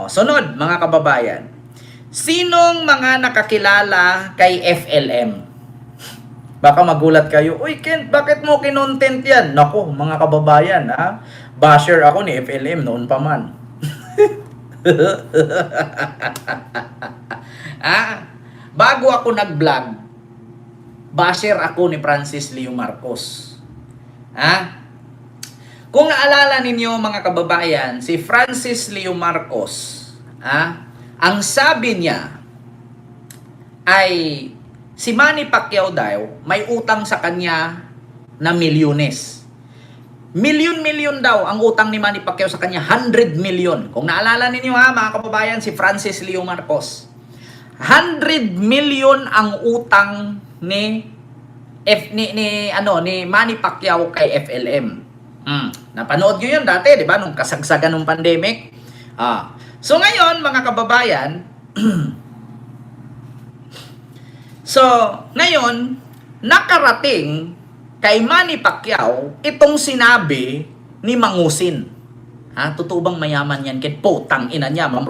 O, sunod, mga kababayan. Sinong mga nakakilala kay FLM? Baka magulat kayo, uy Kent, bakit mo kinontent yan? Nako, mga kababayan, ha? Basher ako ni FLM noon pa man. Bago ako nag-vlog, basher ako ni Francis Leo Marcos. Kung naalala ninyo mga kababayan, si Francis Leo Marcos, ang sabi niya ay si Manny Pacquiao daw may utang sa kanya na milyones. Milyon daw ang utang ni Manny Pacquiao sa kanya, 100 million. Kung naalala ninyo mga kababayan, si Francis Leo Marcos. 100 million ang utang ni Manny Pacquiao kay FLM. Napanood nyo yun dati, di ba? Nung kasagsagan ng pandemic. So ngayon, mga kababayan, ngayon, nakarating kay Manny Pacquiao itong sinabi ni Mangusin. Totoo bang mayaman yan? Kit potang ina niya, Ma'am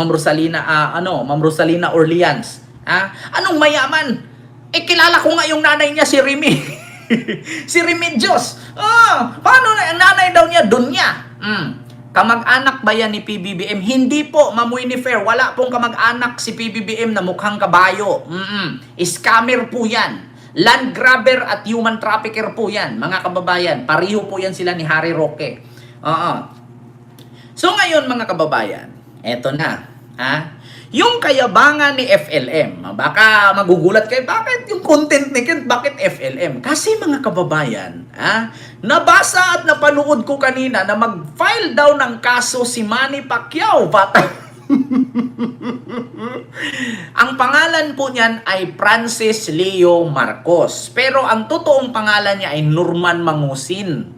Rosalina Orleans. Anong mayaman? Kilala ko nga yung nanay niya, si Remy. Si Remedios. Paano na ang nanay daw niya? Dunya. Kamag-anak ba yan ni PBBM? Hindi po, Ma'am Winifred. Wala pong kamag-anak si PBBM na mukhang kabayo. Scammer po yan. Land grabber at human trafficker po yan, mga kababayan. Pareho po yan sila ni Harry Roque. So ngayon, mga kababayan, eto na. Yung kayabangan ni FLM, baka magugulat kayo, bakit yung content ni Kent, bakit FLM? Kasi mga kababayan, nabasa at napanood ko kanina na mag-file daw ng kaso si Manny Pacquiao. Ang pangalan po niyan ay Francis Leo Marcos. Pero ang totoong pangalan niya ay Norman Mangusin.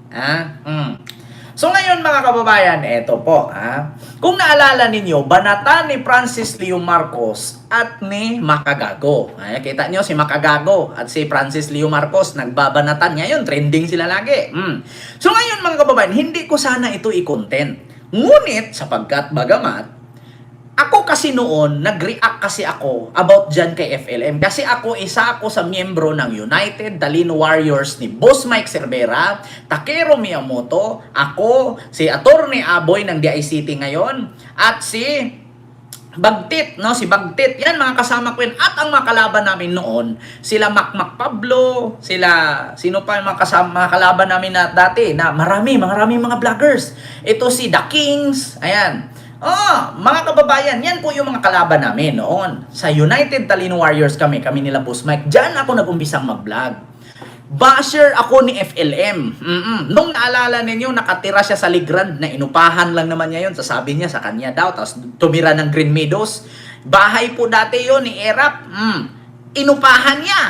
So ngayon mga kababayan, eto po. Kung naalala ninyo, banata ni Francis Leo Marcos at ni Makagago. Kita nyo si Makagago at si Francis Leo Marcos, nagbabanatan ngayon, trending sila lagi. So ngayon mga kababayan, hindi ko sana ito i-content. Ngunit sapagkat bagamat, ako kasi noon, nag-react kasi ako about dyan kay FLM. Kasi isa ako sa miyembro ng United Talino Warriors ni Boss Mike Cervera, Takero Miyamoto, ako, si Attorney Aboy ng DICT ngayon, at si Bagtit, si Bagtit. Yan mga kasama ko yun. At ang mga kalaban namin noon, sila Mac Pablo, sino pa yung mga kalaban namin na dati, na marami mga vloggers. Ito si The Kings, ayan. Mga kababayan, yan po yung mga kalaban namin noon. Sa United Talino Warriors kami nila Boss Mike. Diyan ako nag-umpisang mag-vlog. Basher ako ni FLM. Nung naalala ninyo, nakatira siya sa Ligrand na inupahan lang naman niya yun. Sasabi niya sa kanya daw, tapos tumira ng Green Meadows. Bahay po dati yun ni Erap. Inupahan niya.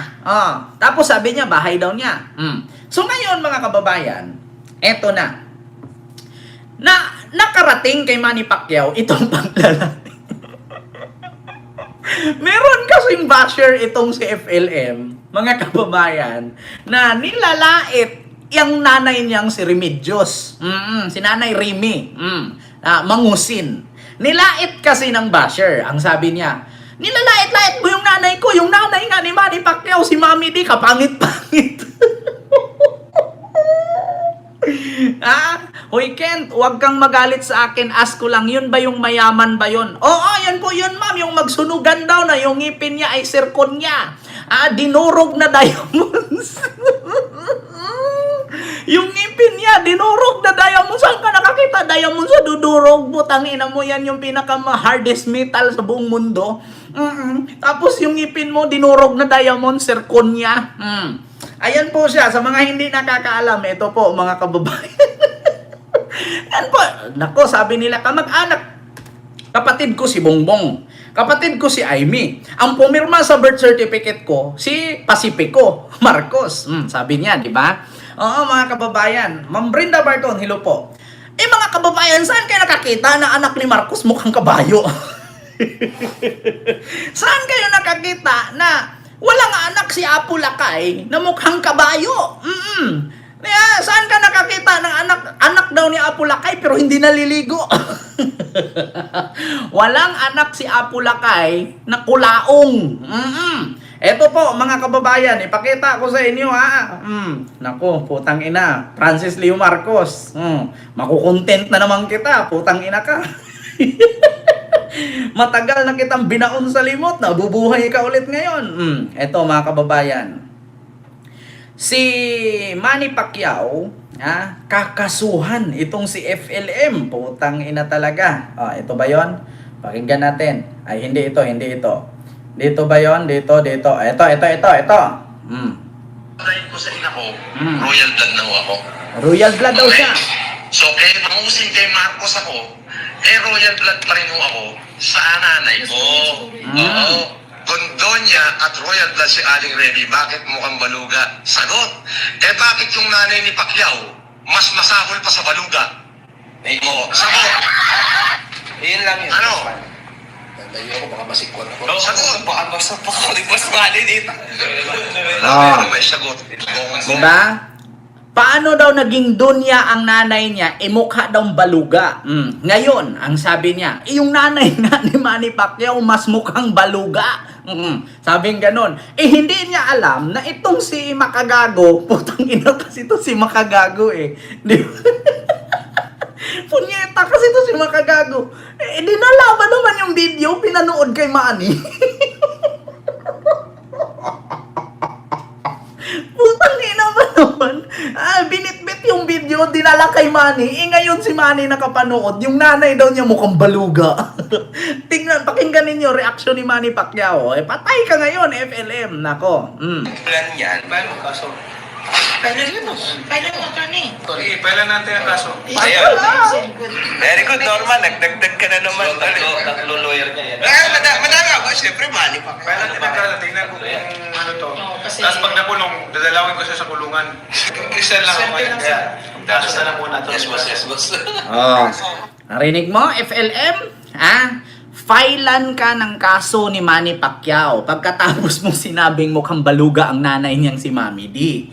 Tapos sabi niya, bahay daw niya. So ngayon mga kababayan, eto na. Nakarating kay Manny Pacquiao itong paglalaki. Meron kasing basher itong si FLM, mga kababayan, na nilalait yung nanay niyang si Remedios. Si Nanay Remy. Mangusin. Nilait kasi ng basher. Ang sabi niya, nilalait-lait mo yung nanay ko. Yung nanay nga ni Manny Pacquiao, si Mami D, kapangit-pangit. Hoy Kent, huwag kang magalit sa akin. Ask ko lang, yun ba yung mayaman ba yun? Oo, yun po yun ma'am. Yung magsunugan daw na yung ngipin niya ay sirkon niya. Dinurog na diamonds. Yung ngipin niya, dinurog na diamonds. Saan ka nakakita diamonds sa dudurog? Butang ina mo, yan yung pinaka-hardest metal sa buong mundo. Tapos yung ngipin mo, dinurog na diamonds, sirkon niya. Ayan po siya. Sa mga hindi nakakaalam, ito po mga kababayan. Yan po. Nako, sabi nila, kamag-anak. Kapatid ko si Bongbong. Kapatid ko si Aimee. Ang pumirma sa birth certificate ko, si Pacifico Marcos. Sabi niya, di ba? Oo, mga kababayan. Ma'am Brenda Barton, hello po. Mga kababayan, saan kayo nakakita na anak ni Marcos mukhang kabayo? Saan kayo nakakita na walang anak si Apo Lakay na mukhang kabayo? Saan ka nakakita ng anak daw ni Apo Lakay pero hindi naliligo? Walang anak si Apo Lakay na kulaong. Eto po, mga kababayan, ipakita ko sa inyo ha. Naku, putang ina, Francis Leo Marcos. Makukontent na naman kita, putang ina ka. Matagal na kitang binaon sa limot, nabubuhay ka ulit ngayon. Eto mga kababayan. Si Manny Pacquiao, kakasuhan itong si FLM. Putang ina talaga. Ito ba yon? Pakinggan natin. Ay, hindi ito. Dito ba yon? Dito. Ito. Patayin ko sa ina ko, royal blood na ako. Royal blood daw siya. So, mangusin kay Marcos ako, royal blood pa rin ho ako sa nanay ko. Oo. Gondonya at royal blood si Aling Remy, bakit mukhang baluga? Sagot. Bakit yung nanay ni Pacquiao mas masahol pa sa baluga? Sagot. Iyon lang yun. Ano? Nandayo ako, baka masikwan ako. Sagot. Baka mas mali dito. May sagot. Diba? Paano daw naging dunya ang nanay niya? Mukha daw baluga. Ngayon, ang sabi niya, yung nanay nga ni Manny Pacquiao mas mukhang baluga. Sabing ganon. Hindi niya alam na itong si Makagago, putang ina kasi ito si Makagago Di ba? Punyeta kasi ito si Makagago. Dinalaban naman yung video, pinanood kay Manny. Putang ina ba naman? Binitbit yung video, dinala kay Manny. Ngayon si Manny nakapanood, yung nanay daw niya mukhang baluga. Pakinggan ninyo reaction ni Manny Pacquiao. Patay ka ngayon, FLM. Nako. Plan yan. Paano kaso? Kailan mo, Tony? Sige, pailan natin ang kaso. Ayan. Very good, Norman. Nagdagdag ka na naman. Tatlo lawyer niya yan. Madanga ba? Siyempre, Manny pa. Pailan natin ang kaso. Tingnan ko kung ano to. Tapos pag nakulong, dadalawin ko siya sa kulungan. Christian lang ako ngayon. Kaya, kaso na lang muna to. Yes, boss. Narinig mo, FLM? Filean ka ng kaso ni Manny Pacquiao pagkatapos mong sinabing mukhang baluga ang nanay niyang si Mami D.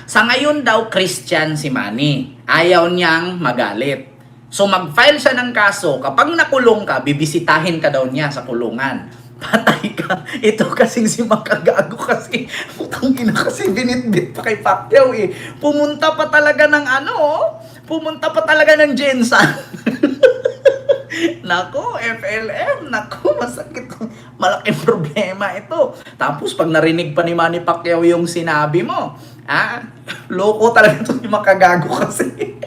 Sa ngayon daw, Christian si Manny. Ayaw niyang magalit. So mag-file siya ng kaso. Kapag nakulong ka, bibisitahin ka daw niya sa kulungan. Patay ka. Ito kasing si Makagago kasi, putang ina kasi binitbit pa kay Pacquiao Pumunta pa talaga ng pumunta pa talaga ng Jensen. Nako, FLM, masakit. Malaking problema ito. Tapos pag narinig pa ni Manny Pacquiao yung sinabi mo, loko talaga ito si Makagago kasi.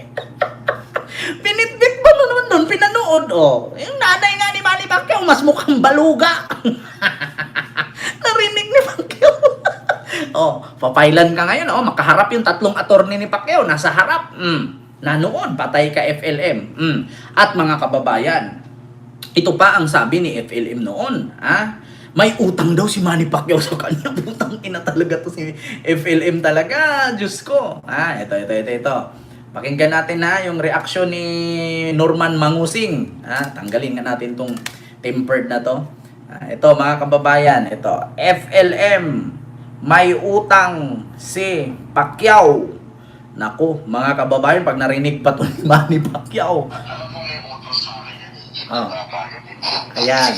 Binitbit ba naman doon? Pinanood, yung nanay nga ni Manny Pacquiao, mas mukhang baluga. Narinig ni Pacquiao. Papailan ka ngayon, makaharap yung tatlong attorney ni Pacquiao, nasa harap. Nanoon, patay ka FLM. At mga kababayan, ito pa ang sabi ni FLM noon. May utang daw si Manny Pacquiao sa kanya. Putang ina talaga to si FLM talaga. Diyos ko. Ito. Pakinggan natin yung reaksyon ni Norman Mangusing. Tanggalin nga natin tong tempered na to. Ito mga kababayan, ito. FLM, may utang si Pacquiao. Naku, mga kababayan, pag narinig pa to ni Manny Pacquiao. Ayan.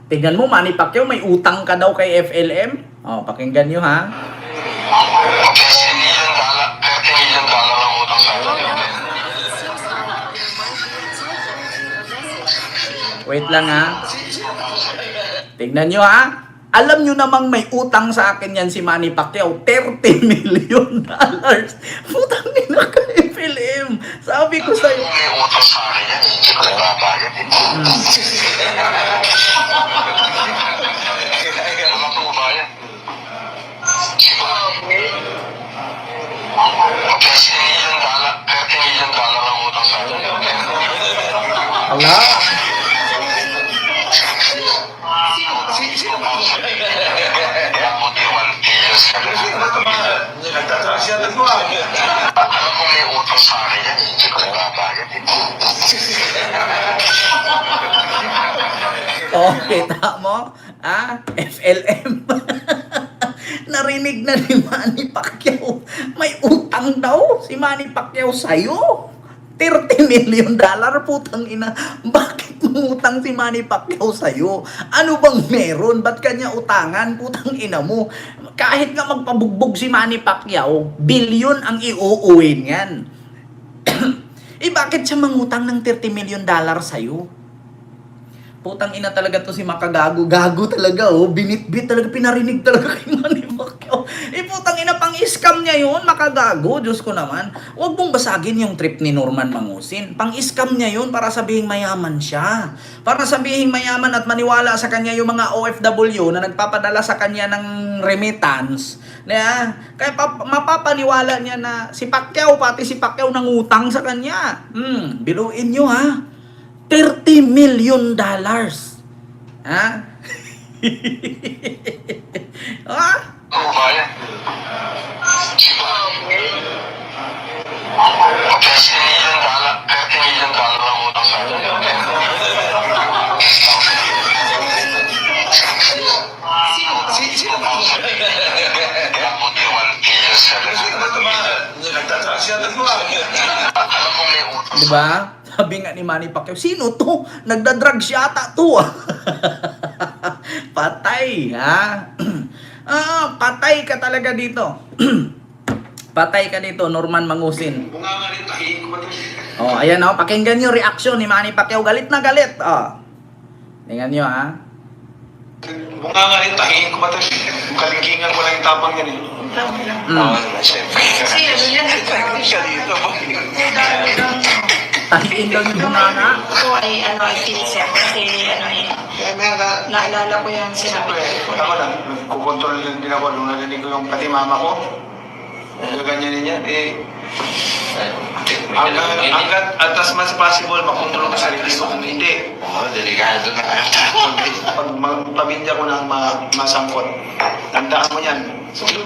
Tingnan mo, Manny Pacquiao, may utang ka daw kay FLM. Pakinggan nyo ha. Wait lang ha. Tingnan nyo ha. Alam nyo namang may utang sa akin yan si Manny Pacquiao, $30 million. Putang ina ka, FLM. Sabi ko sa'yo. May utang sa akin yan, hindi ko nagbabayad. Ano po ba yan? $30 million ang utang sa akin. Ala? Alam mo may utang sa akin yan, hindi ko nagbabayad. Kita mo? FLM. Narinig na ni Manny Pacquiao. May utang daw si Manny Pacquiao sa'yo. $30 million dollar, putang ina. Bakit mangutang si Manny Pacquiao sa'yo? Ano bang meron? Ba't kanya utangan? Putang ina mo. Kahit nga magpabugbog si Manny Pacquiao, billion ang iuuwi niyan. Bakit siya mangutang ng $30 million sa'yo? Putang ina talaga to si Makagago. Gago talaga, oh. Binitbit talaga, pinarinig talaga kay Manny Pacquiao. Putang ina, pang-scam niya yun, Makagago. Diyos ko naman. Huwag mong basagin yung trip ni Norman Mangusin. Pang-scam niya yun para sabihin mayaman siya. Para sabihin mayaman at maniwala sa kanya yung mga OFW na nagpapadala sa kanya ng remittance. Kaya mapapaniwala niya na si Pacquiao, pati si Pacquiao nangutang sa kanya. Biluin nyo, ha? $30 million. Ha? Ha? Oo, kaya. $30 million ang utang sa akin. Kaya po di 1 billion sa alam mo may utang. Diba? Sabi nga ni Manny Pacquiao, sino to? Nagda-drugs yata to. Patay, ha? Patay ka talaga dito. Patay ka dito, Norman Mangusin. Bunga nga rin, tahiin ko ba ito? Oh, ayan oh, pakinggan nyo reaksyon ni Manny Pacquiao. Galit na galit. Oh. Tingnan nyo, ha? Bunga nga rin, tahiin ko ba ito? Kalingkingan ko lang yung tapang yan eh. Siyempre. Kasi ano yan, Siya dito. Tahiin daw yung bunganga. Ako ay ano ay pinsan kasi ano eh, Kaya meron naalala ko yan sinabi siyempre, ko. ako lang, nagkukontrol din ako nung narinig ko yung pati mama ko. Gaganyanin niya, hanggat atas mas possible, makontrol ka sarili mo kung hindi. Oo, delikado na. Pag pamilya ko nang masangkot, tandaan mo yan.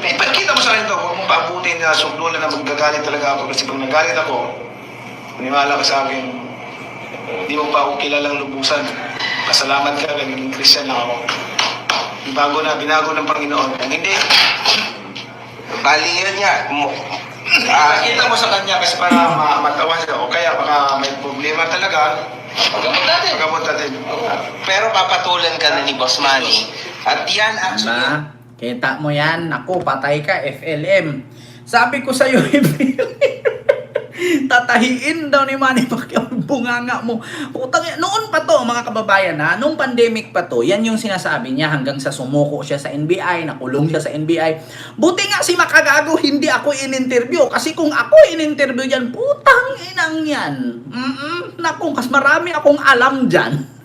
Ipagkita mo sa akin ito, huwag mong paabutin na sugdulan na magagalit talaga ako. Kasi pag nagalit ako, maniwala ka sa akin, hindi mo pa ako kilalang lubusan. Pasalamat ka, naging Christian lang ako. Binago ng Panginoon. Kung hindi, Bali yun niya. kita mo sa kanya kasi para matawan siya. O kaya baka may problema talaga, pagkamot natin. Pero papatulan ka na ni Boss Manny. At yan actually, Diba? Kita mo yan. Ako, patay ka, FLM. Sabi ko sa'yo, tatahiin daw ni Manny Pacquiao bunganga mo. Putang, noon pa to, mga kababayan, ha? Nung pandemic pa to, yan yung sinasabi niya hanggang sa sumuko siya sa NBI, nakulong siya sa NBI. Buti nga si Makagago, hindi ako in-interview. Kasi kung ako in-interview yan, putang inang yan. Naku, mas marami akong alam dyan.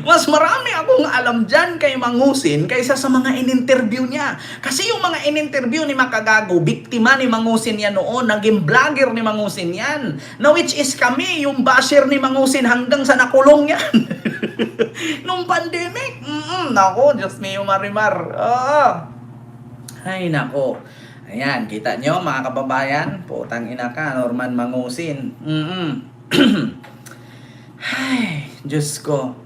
Mas marami akong alam dyan kay Mangusin kaysa sa mga in-interview niya. Kasi yung mga in-interview ni Makagago, biktima ni Mangusin yan noon, naging vlogger ni Mangusin yan. Na which is kami, yung basher ni Mangusin hanggang sa nakulong yan. Nung pandemic. Nako, Diyos mio marimar. Ay, nako. Ayan, kita nyo mga kababayan. Putang ina ka, Norman Mangusin. Ay, Diyos ko.